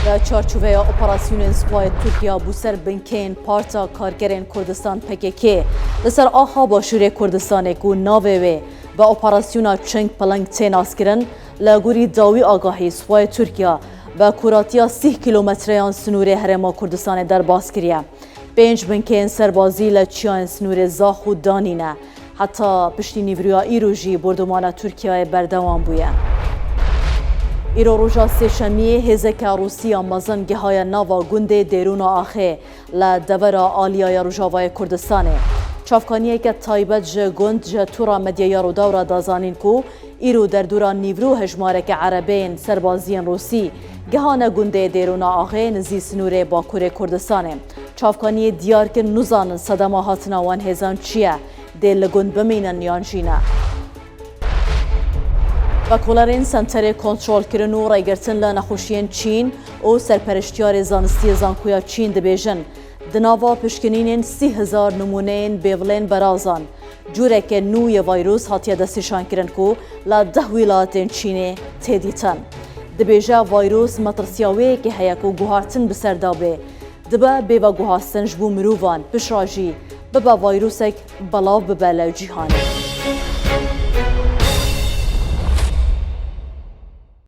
چارچوبه اپراسیون سپای ترکیه بوسر بنکین پارتا کارگرین کردستان PKK لسر آها باشور کردستان کو ناوه و اپراسیون چنگ پلنگ تیناس کرن لگوری داوی آگاهی سپای ترکیه و کوراتیا 30 کیلومتریان سنور هرما کردستان در باز کریه 5 بنکین سربازی لچیان سنور زاخ و دانینه حتی پشتی نیوریا ایروژی بردمان ترکیه بردوان بویه ایرو روژا سهشنبه هزک روسیا مزنگه های ناوا گنده دیرون آخه لدورا آلیای روژاوای کردستانه چافکانیه که تایبت جه گند جه تورا مدیای روداو را دازانین کو ایرو در دوران نیورو هجماره که عربین سربازین روسی گهانه گنده دیرون آخه نزی سنوره با کوره کردستانه چافکانیه دیار که نوزانن صدما هاتنا وان هزان چیه دل گند بمینن یانجینه و کولارین سنتر کنترل کردن و رایگرتن لنخوشیان چین و سرپرشتیار زانستی زانکویا چین دبیجن دناوا پشکنین 30,000 نمونه بیولین برازان جوره که نوی ویروس هاتیه دستشان کرن کو لده ولایت چین تدیتن دبیجه ویروس مطرسیاوی که هیکو گوهارتن بسردابه دبا بیوا گوهاستن جبو مروفان پشراجی ببا ویروسک بلاو ببالاو جیهانه